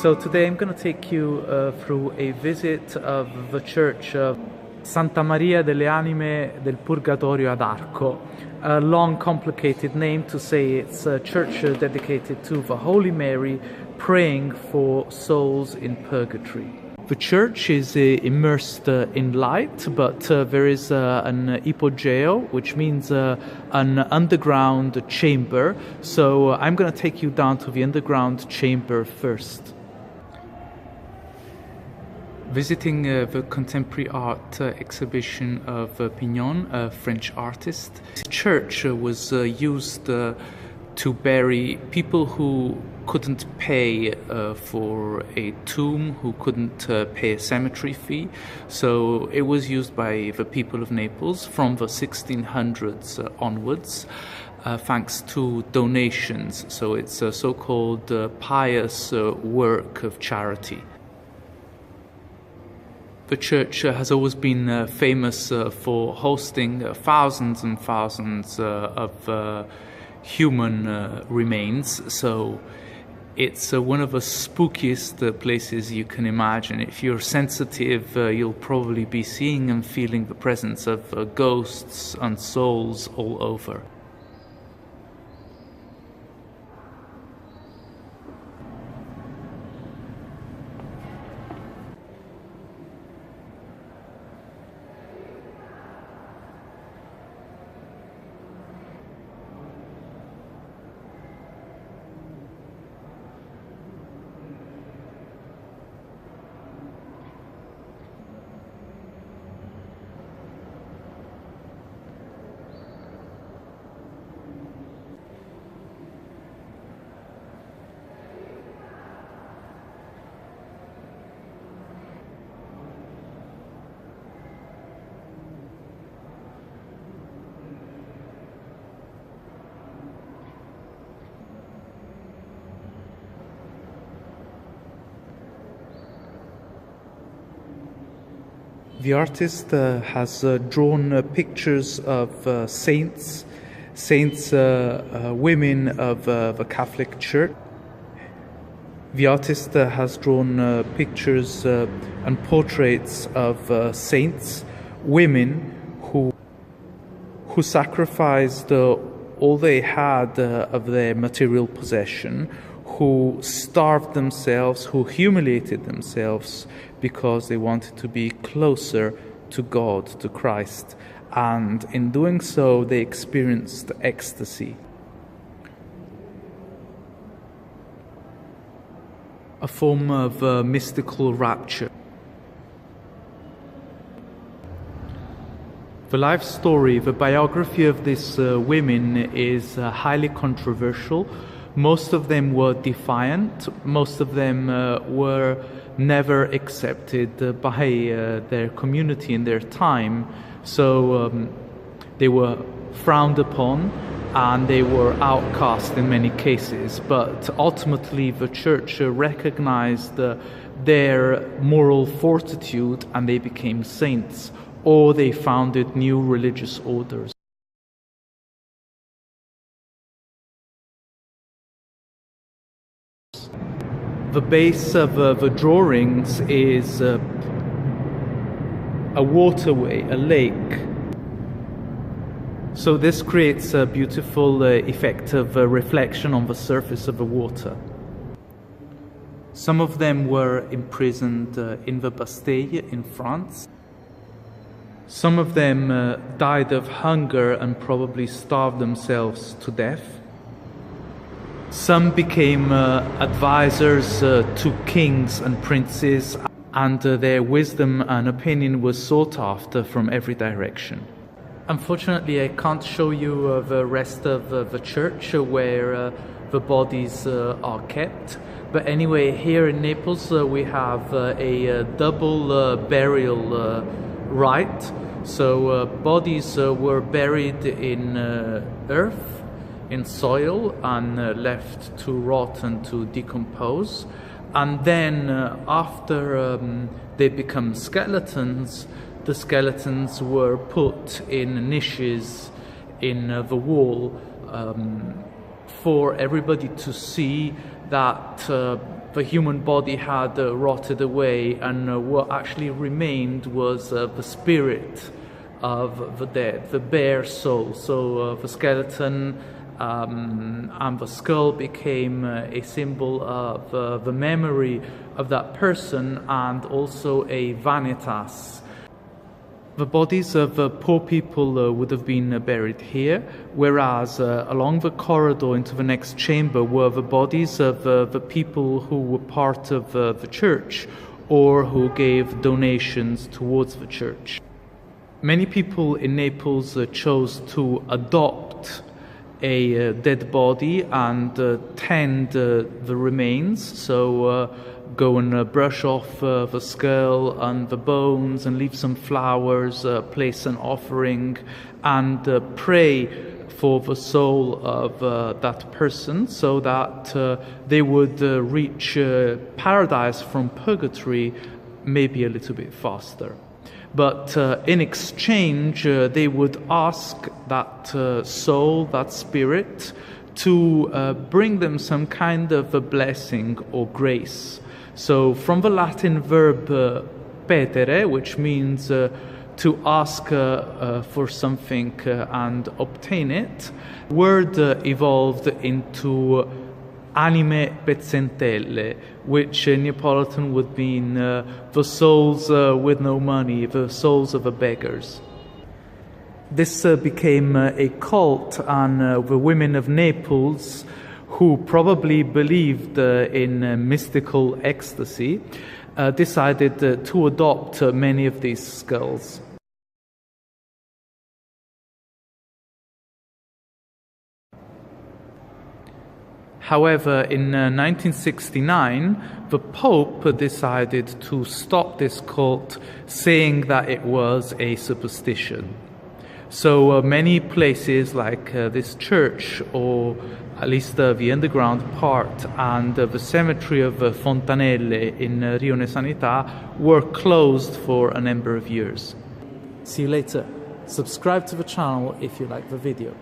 So today I'm going to take you through a visit of the church of Santa Maria delle Anime del Purgatorio ad Arco, a long complicated name to say it's a church dedicated to the Holy Mary praying for souls in purgatory. The church is immersed in light, but there is an Ipogeo, which means an underground chamber. So I'm going to take you down to the underground chamber first. Visiting the contemporary art exhibition of Pignon, a French artist. The church was used to bury people who couldn't pay for a tomb, who couldn't pay a cemetery fee. So it was used by the people of Naples from the 1600s onwards, thanks to donations. So it's a so-called pious work of charity. The church has always been famous for hosting thousands and thousands of human remains, so it's one of the spookiest places you can imagine. If you're sensitive, you'll probably be seeing and feeling the presence of ghosts and souls all over. The artist has drawn pictures of saints, women of the Catholic Church. The artist has drawn pictures and portraits of saints, women who sacrificed all they had of their material possession, who starved themselves, who humiliated themselves because they wanted to be closer to God, to Christ. And in doing so, they experienced ecstasy. A form of mystical rapture. The life story, the biography of these women is highly controversial. Most of them were defiant. Most of them were never accepted by their community in their time. So they were frowned upon and they were outcast in many cases. But ultimately the church recognized their moral fortitude and they became saints, or they founded new religious orders. The base of the drawings is a waterway, a lake. So this creates a beautiful effect of reflection on the surface of the water. Some of them were imprisoned in the Bastille in France. Some of them died of hunger and probably starved themselves to death. Some became advisors to kings and princes, and their wisdom and opinion was sought after from every direction. Unfortunately, I can't show you the rest of the church where the bodies are kept. But anyway, here in Naples we have a double burial rite. So bodies were buried in earth, in soil, and left to rot and to decompose. And then after they become skeletons, the skeletons were put in niches in the wall for everybody to see that the human body had rotted away, and what actually remained was the spirit of the dead, the bare soul. So the skeleton and the skull became a symbol of the memory of that person, and also a vanitas. The bodies of poor people would have been buried here, whereas along the corridor into the next chamber were the bodies of the people who were part of the church, or who gave donations towards the church. Many people in Naples chose to adopt a dead body and tend the remains, so go and brush off the skull and the bones and leave some flowers, place an offering, and pray for the soul of that person, so that they would reach paradise from purgatory maybe a little bit faster. But in exchange, they would ask that soul, that spirit, to bring them some kind of a blessing or grace. So from the Latin verb petere, which means to ask for something and obtain it, word evolved into anime pezzentelle, which in Neapolitan would mean the souls with no money, the souls of the beggars. This became a cult, and the women of Naples, who probably believed in mystical ecstasy, decided to adopt many of these skulls. However, in 1969, the Pope decided to stop this cult, saying that it was a superstition. So many places like this church, or at least the underground part, and the cemetery of Fontanelle in Rio Sanità were closed for a number of years. See you later. Subscribe to the channel if you like the video.